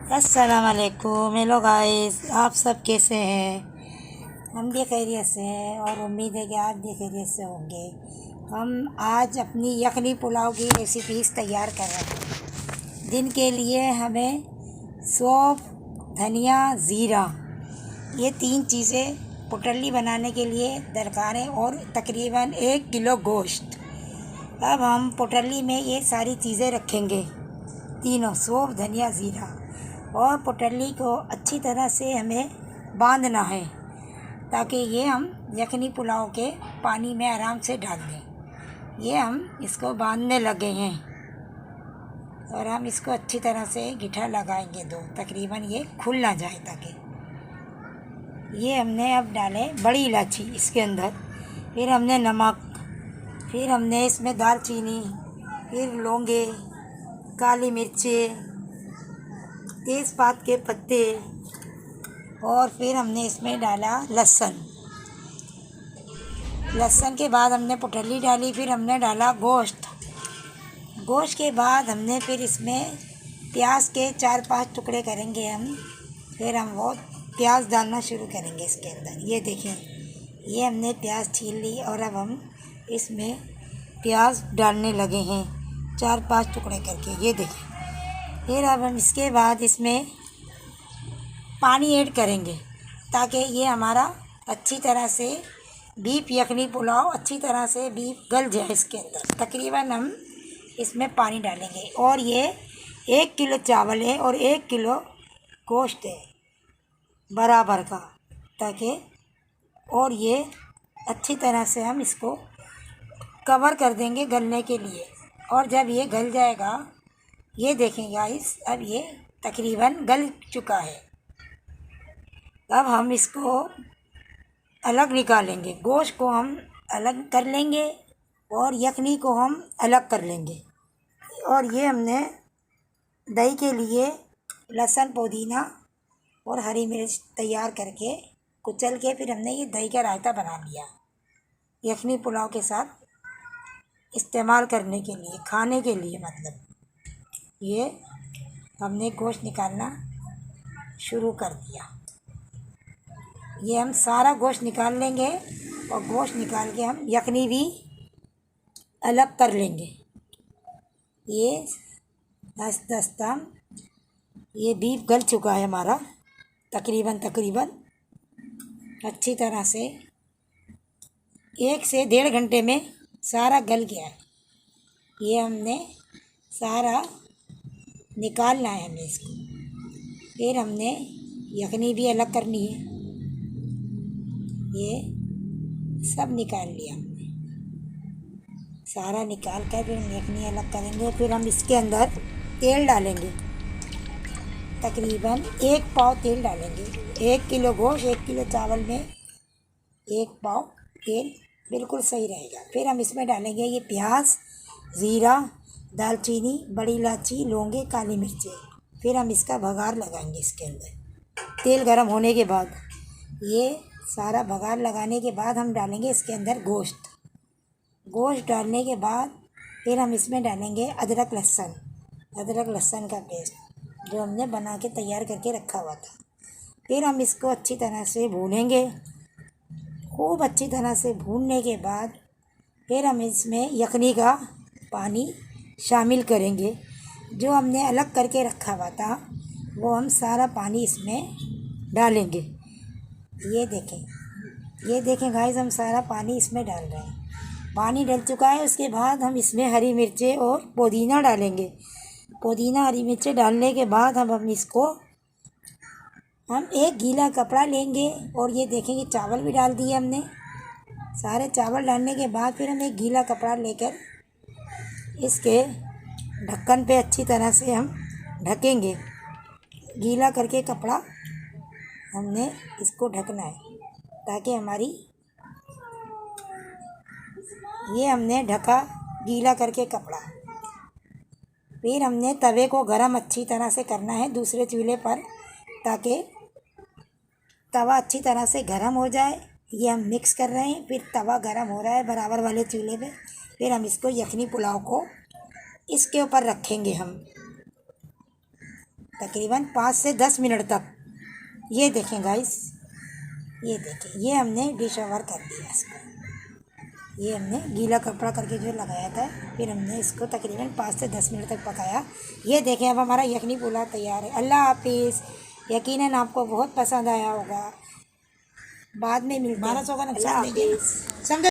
अस्सलाम वालेकुम। Hello guys, आप सब कैसे हैं? हम भी खैरियत से हैं और उम्मीद है कि आप भी खैरियत से होंगे। हम आज अपनी यखनी पुलाव की रेसिपीज़ तैयार कर रहे हैं। दिन के लिए हमें सौंफ, धनिया, ज़ीरा, ये 3 चीज़ें पुटली बनाने के लिए दरकार है और तकरीबन 1 किलो गोश्त। अब हम पुटली में ये सारी चीज़ें रखेंगे, तीनों सौंफ, धनिया, ज़ीरा, और पुटली को अच्छी तरह से हमें बांधना है ताकि ये हम यखनी पुलाव के पानी में आराम से डाल दें। ये हम इसको बांधने लगे हैं और हम इसको अच्छी तरह से गिठा लगाएंगे तकरीबन ये खुल ना जाए ताकि। ये हमने अब डाले बड़ी इलायची इसके अंदर, फिर हमने नमक, फिर हमने इसमें दालचीनी, फिर लौंगे, काली मिर्चें, तेज़पात के पत्ते, और फिर हमने इसमें डाला लहसुन। लहसुन के बाद हमने पुटली डाली, फिर हमने डाला गोश्त। गोश्त के बाद हमने फिर इसमें प्याज के 4-5 टुकड़े करेंगे हम। फिर हम वो प्याज डालना शुरू करेंगे इसके अंदर। ये देखें, ये हमने प्याज छील ली और अब हम इसमें प्याज डालने लगे हैं 4-5 टुकड़े करके। ये देखें, फिर अब हम इसके बाद इसमें पानी ऐड करेंगे ताकि ये हमारा अच्छी तरह से बीफ यखनी पुलाव अच्छी तरह से बीफ गल जाए इसके अंदर। तकरीबन हम इसमें पानी डालेंगे और ये 1 किलो चावल है और 1 किलो गोश्त है बराबर का, ताकि और ये अच्छी तरह से हम इसको कवर कर देंगे गलने के लिए। और जब ये गल जाएगा, ये देखें गाइस, अब ये तकरीबन गल चुका है। अब हम इसको अलग निकालेंगे, गोश्त को हम अलग कर लेंगे और यखनी को हम अलग कर लेंगे। और ये हमने दही के लिए लहसुन, पुदीना और हरी मिर्च तैयार करके कुचल के फिर हमने ये दही का रायता बना लिया यखनी पुलाव के साथ इस्तेमाल करने के लिए, खाने के लिए मतलब। ये हमने गोश्त निकालना शुरू कर दिया। ये हम सारा गोश्त निकाल लेंगे और गोश्त निकाल के हम यखनी भी अलग कर लेंगे। ये दस्ता ये बीफ गल चुका है हमारा तकरीबन अच्छी तरह से 1 से 1.5 घंटे में सारा गल गया है। ये हमने सारा निकालना है हमें इसको। फिर हमने यखनी भी अलग करनी है। ये सब निकाल लिया हमने, सारा निकाल कर फिर हम यखनी अलग करेंगे। फिर हम इसके अंदर तेल डालेंगे, तकरीबन 1 पाव तेल डालेंगे। 1 किलो गोश्त 1 किलो चावल में 1 पाव तेल बिल्कुल सही रहेगा। फिर हम इसमें डालेंगे ये प्याज, ज़ीरा, दालचीनी, बड़ी इलायची, लौंगे, काली मिर्चें। फिर हम इसका भगार लगाएंगे इसके अंदर। तेल गरम होने के बाद ये सारा भगार लगाने के बाद हम डालेंगे इसके अंदर गोश्त। गोश्त डालने के बाद फिर हम इसमें डालेंगे अदरक लहसुन का पेस्ट जो हमने बना के तैयार करके रखा हुआ था। फिर हम इसको अच्छी तरह से भूनेंगे। खूब अच्छी तरह से भूनने के बाद फिर हम इसमें यखनी का पानी शामिल करेंगे जो हमने अलग करके रखा हुआ था। वो हम सारा पानी इसमें डालेंगे। ये देखें गाइस, हम सारा पानी इसमें डाल रहे हैं। पानी डल चुका है। उसके बाद हम इसमें हरी मिर्चें और पुदीना डालेंगे। पुदीना, हरी मिर्चें डालने के बाद हम इसको एक गीला कपड़ा लेंगे और ये देखेंगे चावल भी डाल दिए हमने। सारे चावल डालने के बाद फिर हम एक गीला कपड़ा लेकर इसके ढक्कन पे अच्छी तरह से हम ढकेंगे। गीला करके कपड़ा हमने इसको ढकना है ताकि हमारी, ये हमने ढका गीला करके कपड़ा। फिर हमने तवे को गरम अच्छी तरह से करना है दूसरे चूल्हे पर ताकि तवा अच्छी तरह से गरम हो जाए। ये हम मिक्स कर रहे हैं। फिर तवा गरम हो रहा है बराबर वाले चूल्हे पे। फिर हम इसको यखनी पुलाव को इसके ऊपर रखेंगे हम। तकरीबन 5 से 10 मिनट तक। ये देखें गाइस, ये देखें, ये हमने डिश ओवर कर दिया इसको। ये हमने गीला कपड़ा करके जो लगाया था, फिर हमने इसको तकरीबन 5 से 10 मिनट तक पकाया। ये देखें, अब हमारा यखनी पुलाव तैयार है। अल्लाह हाफिज़। यकीनन आपको बहुत पसंद आया होगा। बाद में मिलते हैं। 1200 का नुकसान देंगे। समझो।